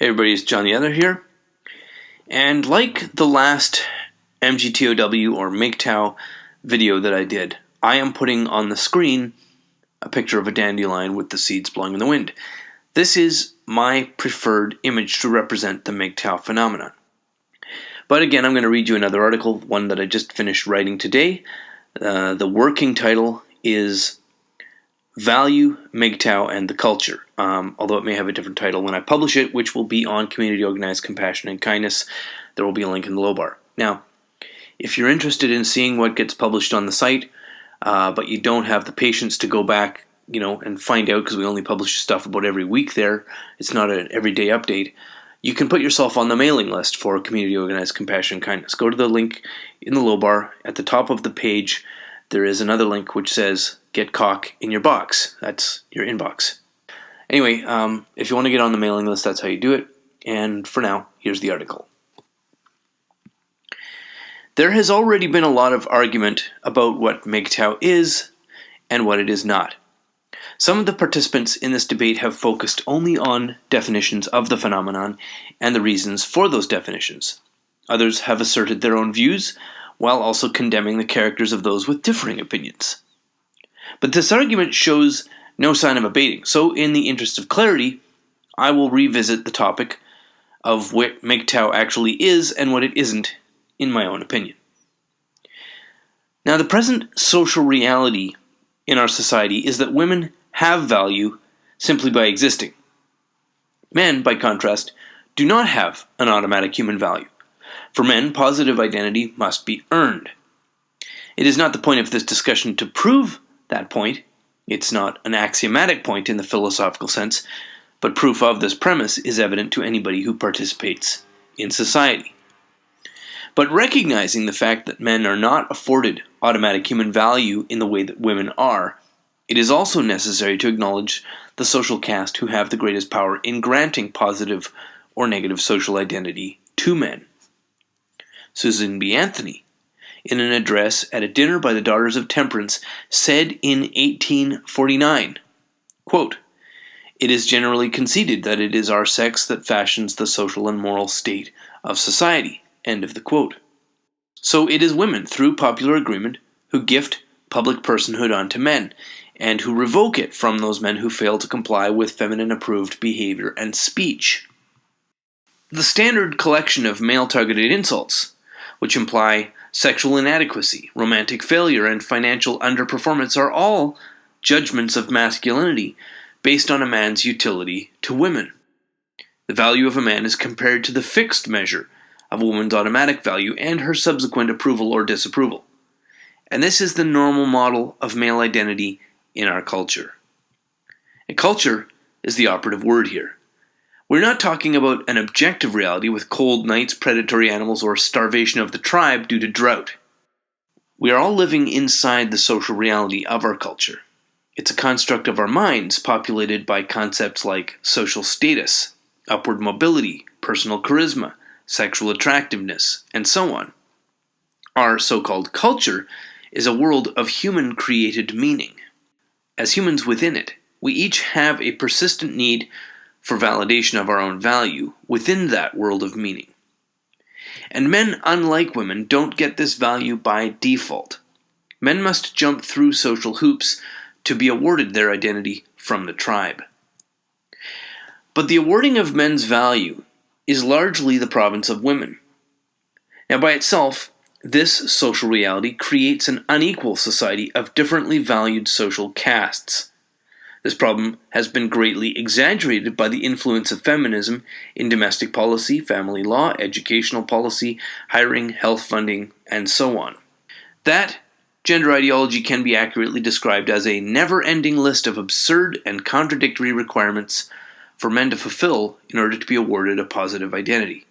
Hey everybody, it's John the Other here. And like the last MGTOW or MGTOW video that I did, I am putting on the screen a picture of a dandelion with the seeds blowing in the wind. This is my preferred image to represent the MGTOW phenomenon. But again, I'm going to read you another article, one that I just finished writing today. The working title is Value, MGTOW, and the Culture, although it may have a different title when I publish it, which will be on Community Organized Compassion and Kindness. There will be a link in the low bar. Now, if you're interested in seeing what gets published on the site, but you don't have the patience to go back, and find out, because we only publish stuff about every week there, it's not an everyday update, you can put yourself on the mailing list for Community Organized Compassion and Kindness. Go to the link in the low bar. At the top of the page, there is another link which says, get cock in your box. That's your inbox. Anyway, if you want to get on the mailing list, that's how you do it. And for now, here's the article. There has already been a lot of argument about what MGTOW is and what it is not. Some of the participants in this debate have focused only on definitions of the phenomenon and the reasons for those definitions. Others have asserted their own views, while also condemning the characters of those with differing opinions. But this argument shows no sign of abating, so in the interest of clarity, I will revisit the topic of what MGTOW actually is and what it isn't, in my own opinion. Now, the present social reality in our society is that women have value simply by existing. Men, by contrast, do not have an automatic human value. For men, positive identity must be earned. It is not the point of this discussion to prove that point. It's not an axiomatic point in the philosophical sense, but proof of this premise is evident to anybody who participates in society. But recognizing the fact that men are not afforded automatic human value in the way that women are, it is also necessary to acknowledge the social caste who have the greatest power in granting positive or negative social identity to men. Susan B. Anthony, in an address at a dinner by the Daughters of Temperance, said in 1849, quote, "It is generally conceded that it is our sex that fashions the social and moral state of society." End of the quote. So it is women, through popular agreement, who gift public personhood onto men, and who revoke it from those men who fail to comply with feminine-approved behavior and speech. The standard collection of male-targeted insults, which imply sexual inadequacy, romantic failure, and financial underperformance, are all judgments of masculinity based on a man's utility to women. The value of a man is compared to the fixed measure of a woman's automatic value and her subsequent approval or disapproval. And this is the normal model of male identity in our culture. And culture is the operative word here. We're not talking about an objective reality with cold nights, predatory animals, or starvation of the tribe due to drought. We are all living inside the social reality of our culture. It's a construct of our minds populated by concepts like social status, upward mobility, personal charisma, sexual attractiveness, and so on. Our so-called culture is a world of human-created meaning. As humans within it, we each have a persistent need for validation of our own value within that world of meaning. And men, unlike women, don't get this value by default. Men must jump through social hoops to be awarded their identity from the tribe. But the awarding of men's value is largely the province of women. Now, by itself, this social reality creates an unequal society of differently valued social castes. This problem has been greatly exaggerated by the influence of feminism in domestic policy, family law, educational policy, hiring, health funding, and so on. That gender ideology can be accurately described as a never-ending list of absurd and contradictory requirements for men to fulfill in order to be awarded a positive identity.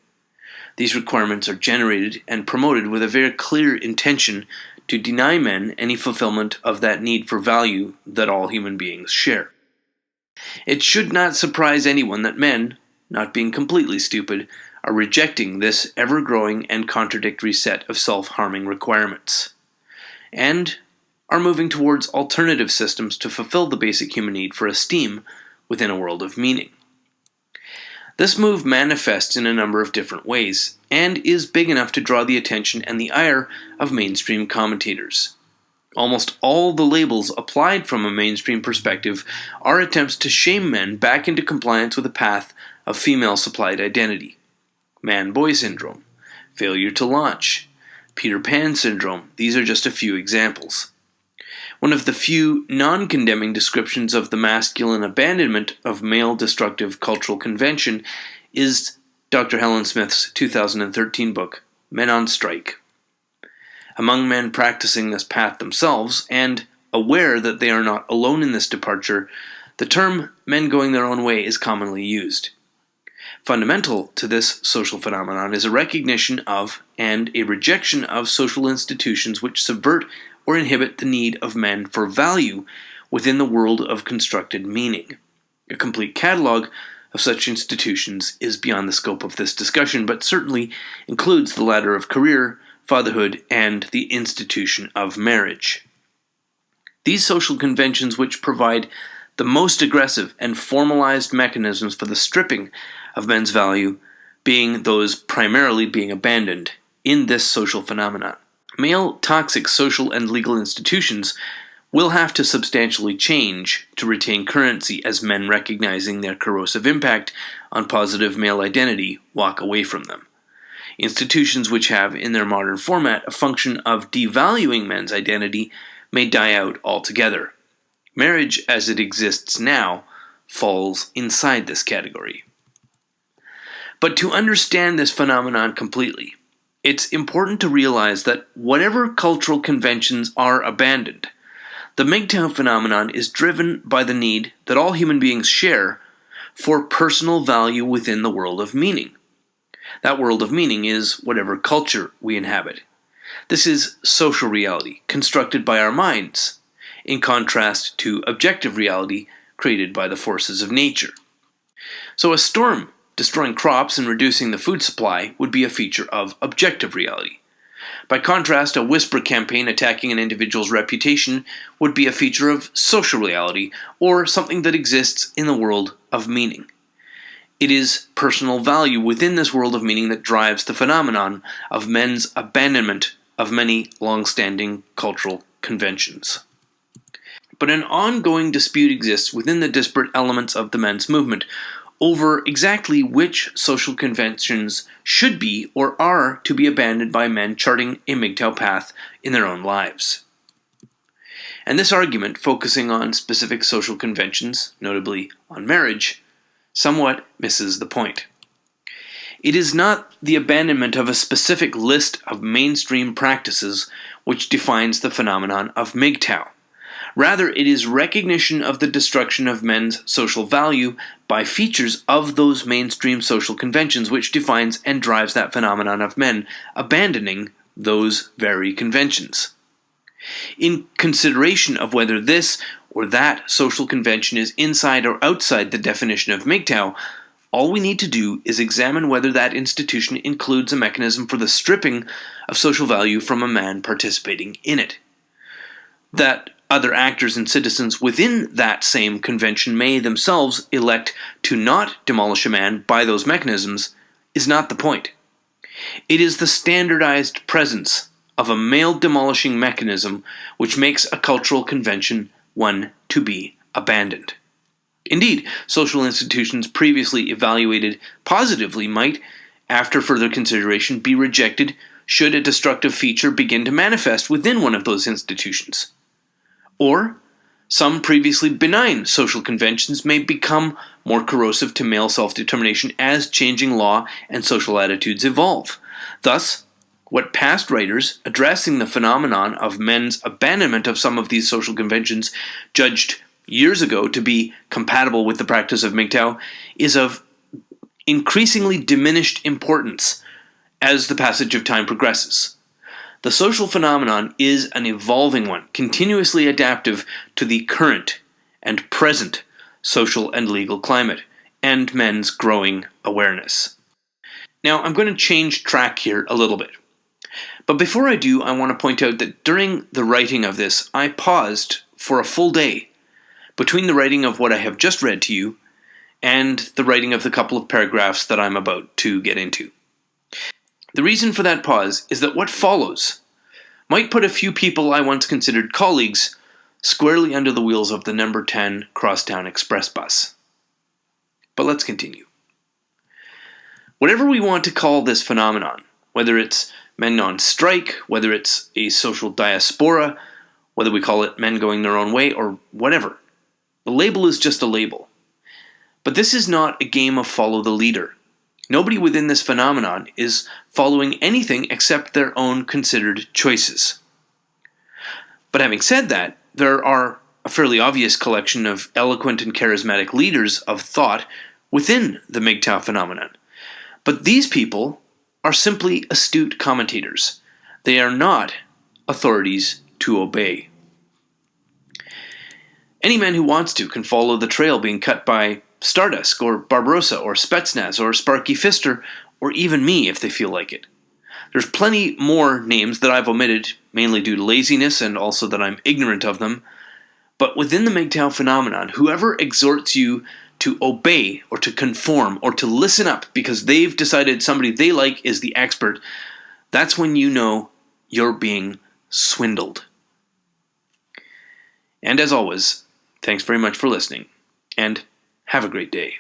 These requirements are generated and promoted with a very clear intention to deny men any fulfillment of that need for value that all human beings share. It should not surprise anyone that men, not being completely stupid, are rejecting this ever-growing and contradictory set of self-harming requirements, and are moving towards alternative systems to fulfill the basic human need for esteem within a world of meaning. This move manifests in a number of different ways, and is big enough to draw the attention and the ire of mainstream commentators. Almost all the labels applied from a mainstream perspective are attempts to shame men back into compliance with a path of female-supplied identity. Man-boy syndrome, failure to launch, Peter Pan syndrome, these are just a few examples. One of the few non-condemning descriptions of the masculine abandonment of male-destructive cultural convention is Dr. Helen Smith's 2013 book, Men on Strike. Among men practicing this path themselves, and aware that they are not alone in this departure, the term men going their own way is commonly used. Fundamental to this social phenomenon is a recognition of and a rejection of social institutions which subvert or inhibit the need of men for value within the world of constructed meaning. A complete catalog of such institutions is beyond the scope of this discussion, but certainly includes the ladder of career, fatherhood, and the institution of marriage. These social conventions which provide the most aggressive and formalized mechanisms for the stripping of men's value being those primarily being abandoned in this social phenomenon. Male toxic social and legal institutions will have to substantially change to retain currency as men recognizing their corrosive impact on positive male identity walk away from them. Institutions which have in their modern format a function of devaluing men's identity may die out altogether. Marriage as it exists now falls inside this category. But to understand this phenomenon completely, it's important to realize that whatever cultural conventions are abandoned, the MGTOW phenomenon is driven by the need that all human beings share for personal value within the world of meaning. That world of meaning is whatever culture we inhabit. This is social reality, constructed by our minds, in contrast to objective reality created by the forces of nature. So a storm destroying crops and reducing the food supply would be a feature of objective reality. By contrast, a whisper campaign attacking an individual's reputation would be a feature of social reality, or something that exists in the world of meaning. It is personal value within this world of meaning that drives the phenomenon of men's abandonment of many long-standing cultural conventions. But an ongoing dispute exists within the disparate elements of the men's movement over exactly which social conventions should be or are to be abandoned by men charting a MGTOW path in their own lives. And this argument, focusing on specific social conventions, notably on marriage, somewhat misses the point. It is not the abandonment of a specific list of mainstream practices which defines the phenomenon of MGTOW. Rather, it is recognition of the destruction of men's social value by features of those mainstream social conventions which defines and drives that phenomenon of men abandoning those very conventions. In consideration of whether this or that social convention is inside or outside the definition of MGTOW, all we need to do is examine whether that institution includes a mechanism for the stripping of social value from a man participating in it. That other actors and citizens within that same convention may themselves elect to not demolish a man by those mechanisms is not the point. It is the standardized presence of a male-demolishing mechanism which makes a cultural convention one to be abandoned. Indeed, social institutions previously evaluated positively might, after further consideration, be rejected should a destructive feature begin to manifest within one of those institutions. Or, some previously benign social conventions may become more corrosive to male self-determination as changing law and social attitudes evolve. Thus, what past writers addressing the phenomenon of men's abandonment of some of these social conventions judged years ago to be compatible with the practice of MGTOW is of increasingly diminished importance as the passage of time progresses. The social phenomenon is an evolving one, continuously adaptive to the current and present social and legal climate, and men's growing awareness. Now, I'm going to change track here a little bit. But before I do, I want to point out that during the writing of this, I paused for a full day between the writing of what I have just read to you and the writing of the couple of paragraphs that I'm about to get into. The reason for that pause is that what follows might put a few people I once considered colleagues squarely under the wheels of the number 10 Crosstown Express bus. But let's continue. Whatever we want to call this phenomenon, whether it's men on strike, whether it's a social diaspora, whether we call it men going their own way, or whatever, the label is just a label. But this is not a game of follow the leader. Nobody within this phenomenon is following anything except their own considered choices. But having said that, there are a fairly obvious collection of eloquent and charismatic leaders of thought within the MGTOW phenomenon. But these people are simply astute commentators. They are not authorities to obey. Any man who wants to can follow the trail being cut by Stardust, or Barbarossa, or Spetsnaz, or Sparky Fister, or even me if they feel like it. There's plenty more names that I've omitted, mainly due to laziness and also that I'm ignorant of them. But within the MGTOW phenomenon, whoever exhorts you to obey or to conform or to listen up because they've decided somebody they like is the expert, that's when you know you're being swindled. And as always, thanks very much for listening, and have a great day.